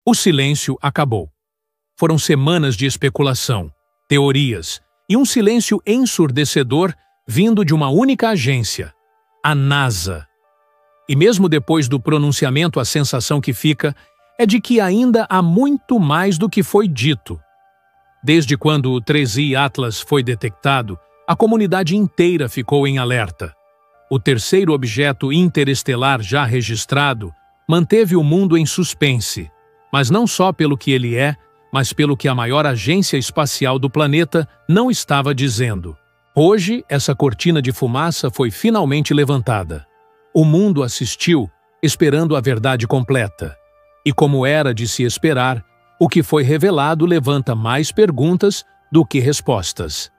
O silêncio acabou. Foram semanas de especulação, teorias e um silêncio ensurdecedor vindo de uma única agência, a NASA. E mesmo depois do pronunciamento, a sensação que fica é de que ainda há muito mais do que foi dito. Desde quando o 3I Atlas foi detectado, a comunidade inteira ficou em alerta. O terceiro objeto interestelar já registrado manteve o mundo em suspense, mas não só pelo que ele é, mas pelo que a maior agência espacial do planeta não estava dizendo. Hoje, essa cortina de fumaça foi finalmente levantada. O mundo assistiu, esperando a verdade completa. E como era de se esperar, o que foi revelado levanta mais perguntas do que respostas.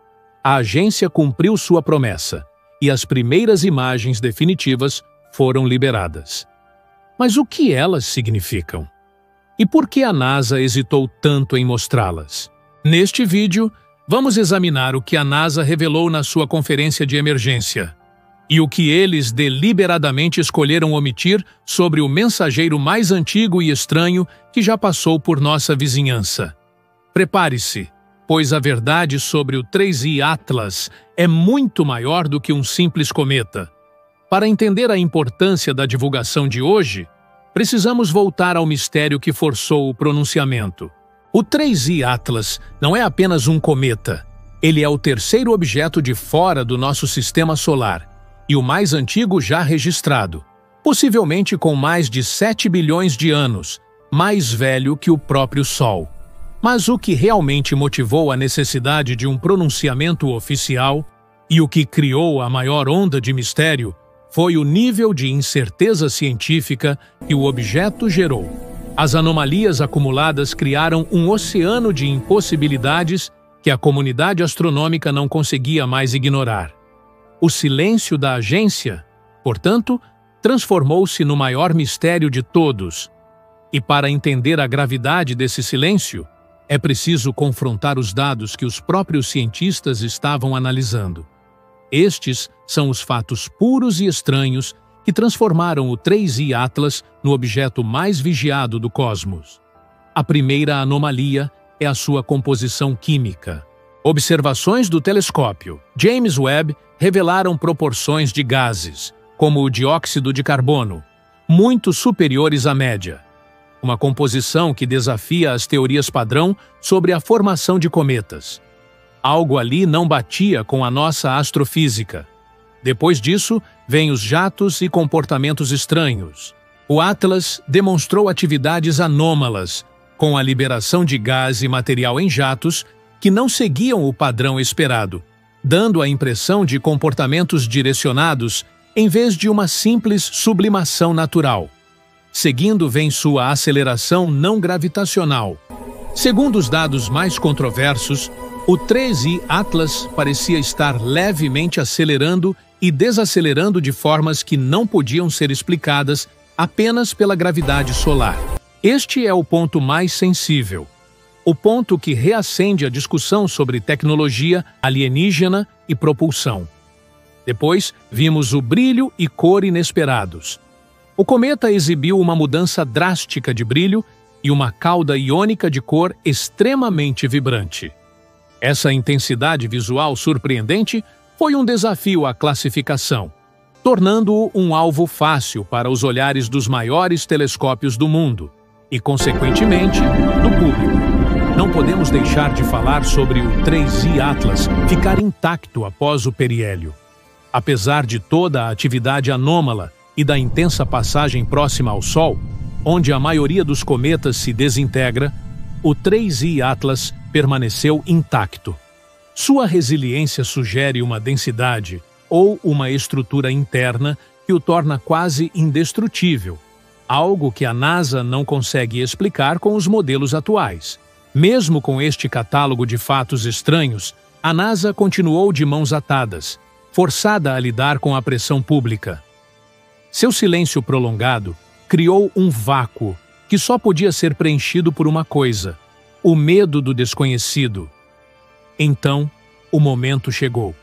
A agência cumpriu sua promessa, e as primeiras imagens definitivas foram liberadas. Mas o que elas significam? E por que a NASA hesitou tanto em mostrá-las? Neste vídeo, vamos examinar o que a NASA revelou na sua conferência de emergência e o que eles deliberadamente escolheram omitir sobre o mensageiro mais antigo e estranho que já passou por nossa vizinhança. Prepare-se, pois a verdade sobre o 3I Atlas é muito maior do que um simples cometa. Para entender a importância da divulgação de hoje, precisamos voltar ao mistério que forçou o pronunciamento. O 3I Atlas não é apenas um cometa. Ele é o terceiro objeto de fora do nosso sistema solar e o mais antigo já registrado, possivelmente com mais de 7 bilhões de anos, mais velho que o próprio Sol. Mas o que realmente motivou a necessidade de um pronunciamento oficial e o que criou a maior onda de mistério foi o nível de incerteza científica que o objeto gerou. As anomalias acumuladas criaram um oceano de impossibilidades que a comunidade astronômica não conseguia mais ignorar. O silêncio da agência, portanto, transformou-se no maior mistério de todos. E para entender a gravidade desse silêncio, é preciso confrontar os dados que os próprios cientistas estavam analisando. Estes são os fatos puros e estranhos que transformaram o 3I Atlas no objeto mais vigiado do cosmos. A primeira anomalia é a sua composição química. Observações do telescópio James Webb revelaram proporções de gases, como o dióxido de carbono, muito superiores à média. Uma composição que desafia as teorias padrão sobre a formação de cometas. Algo ali não batia com a nossa astrofísica. Depois disso, vêm os jatos e comportamentos estranhos. O Atlas demonstrou atividades anômalas, com a liberação de gás e material em jatos que não seguiam o padrão esperado, dando a impressão de comportamentos direcionados em vez de uma simples sublimação natural. Seguindo vem sua aceleração não gravitacional. Segundo os dados mais controversos, o 3I Atlas parecia estar levemente acelerando e desacelerando de formas que não podiam ser explicadas apenas pela gravidade solar. Este é o ponto mais sensível. O ponto que reacende a discussão sobre tecnologia alienígena e propulsão. Depois, vimos o brilho e cor inesperados. O cometa exibiu uma mudança drástica de brilho e uma cauda iônica de cor extremamente vibrante. Essa intensidade visual surpreendente foi um desafio à classificação, tornando-o um alvo fácil para os olhares dos maiores telescópios do mundo e, consequentemente, do público. Não podemos deixar de falar sobre o 3I Atlas ficar intacto após o periélio. Apesar de toda a atividade anômala e da intensa passagem próxima ao Sol, onde a maioria dos cometas se desintegra, o 3I Atlas permaneceu intacto. Sua resiliência sugere uma densidade ou uma estrutura interna que o torna quase indestrutível, algo que a NASA não consegue explicar com os modelos atuais. Mesmo com este catálogo de fatos estranhos, a NASA continuou de mãos atadas, forçada a lidar com a pressão pública. Seu silêncio prolongado criou um vácuo que só podia ser preenchido por uma coisa: o medo do desconhecido. Então, o momento chegou.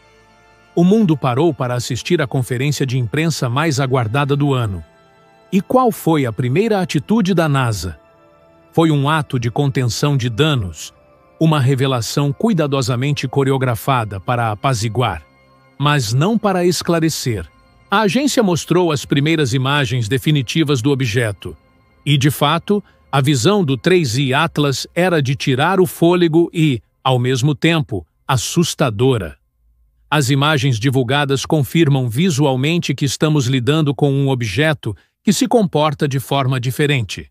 O mundo parou para assistir à conferência de imprensa mais aguardada do ano. E qual foi a primeira atitude da NASA? Foi um ato de contenção de danos, uma revelação cuidadosamente coreografada para apaziguar, mas não para esclarecer. A agência mostrou as primeiras imagens definitivas do objeto, e, de fato, a visão do 3I Atlas era de tirar o fôlego e, ao mesmo tempo, assustadora. As imagens divulgadas confirmam visualmente que estamos lidando com um objeto que se comporta de forma diferente.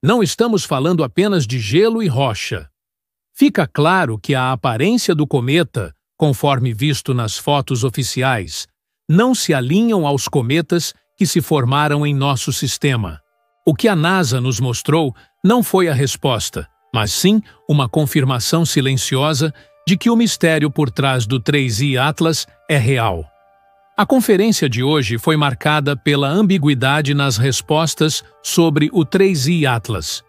Não estamos falando apenas de gelo e rocha. Fica claro que a aparência do cometa, conforme visto nas fotos oficiais, não se alinham aos cometas que se formaram em nosso sistema. O que a NASA nos mostrou não foi a resposta, mas sim uma confirmação silenciosa de que o mistério por trás do 3I Atlas é real. A conferência de hoje foi marcada pela ambiguidade nas respostas sobre o 3I Atlas.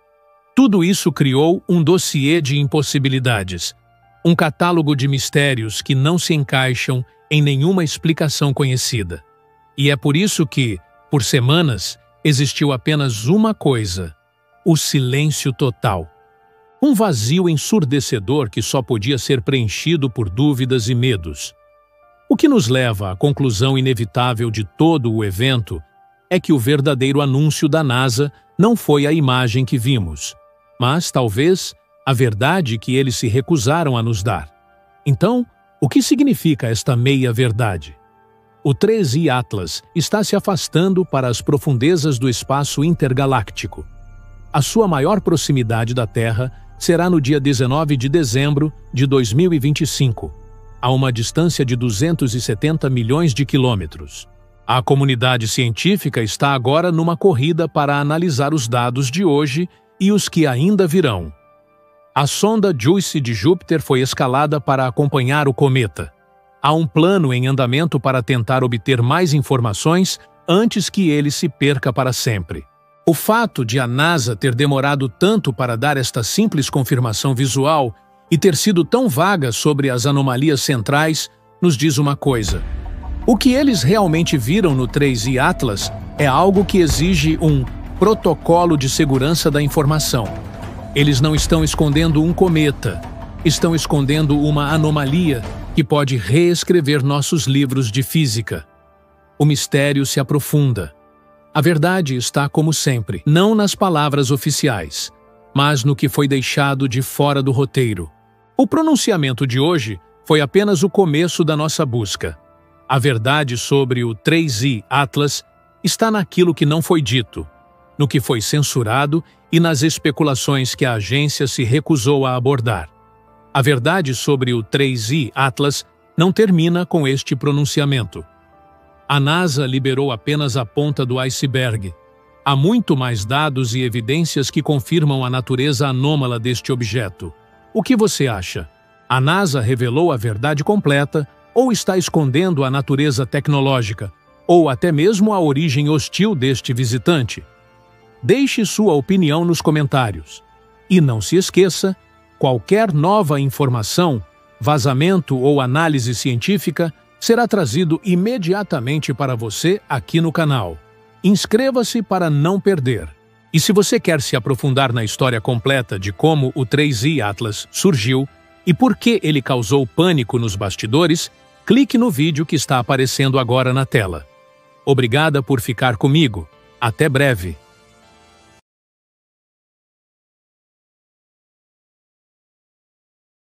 Tudo isso criou um dossiê de impossibilidades, um catálogo de mistérios que não se encaixam em nenhuma explicação conhecida. E é por isso que, por semanas, existiu apenas uma coisa: o silêncio total. Um vazio ensurdecedor que só podia ser preenchido por dúvidas e medos. O que nos leva à conclusão inevitável de todo o evento é que o verdadeiro anúncio da NASA não foi a imagem que vimos, mas, talvez, a verdade que eles se recusaram a nos dar. Então, o que significa esta meia-verdade? O 3I Atlas está se afastando para as profundezas do espaço intergaláctico. A sua maior proximidade da Terra será no dia 19 de dezembro de 2025, a uma distância de 270 milhões de quilômetros. A comunidade científica está agora numa corrida para analisar os dados de hoje e os que ainda virão. A sonda JUICE de Júpiter foi escalada para acompanhar o cometa. Há um plano em andamento para tentar obter mais informações antes que ele se perca para sempre. O fato de a NASA ter demorado tanto para dar esta simples confirmação visual e ter sido tão vaga sobre as anomalias centrais nos diz uma coisa: o que eles realmente viram no 3I Atlas é algo que exige um protocolo de segurança da informação. Eles não estão escondendo um cometa, estão escondendo uma anomalia que pode reescrever nossos livros de física. O mistério se aprofunda. A verdade está, como sempre, não nas palavras oficiais, mas no que foi deixado de fora do roteiro. O pronunciamento de hoje foi apenas o começo da nossa busca. A verdade sobre o 3I Atlas está naquilo que não foi dito, no que foi censurado e nas especulações que a agência se recusou a abordar. A verdade sobre o 3I Atlas não termina com este pronunciamento. A NASA liberou apenas a ponta do iceberg. Há muito mais dados e evidências que confirmam a natureza anômala deste objeto. O que você acha? A NASA revelou a verdade completa ou está escondendo a natureza tecnológica, ou até mesmo a origem hostil deste visitante? Deixe sua opinião nos comentários. E não se esqueça, qualquer nova informação, vazamento ou análise científica será trazido imediatamente para você aqui no canal. Inscreva-se para não perder. E se você quer se aprofundar na história completa de como o 3I Atlas surgiu e por que ele causou pânico nos bastidores, clique no vídeo que está aparecendo agora na tela. Obrigada por ficar comigo. Até breve.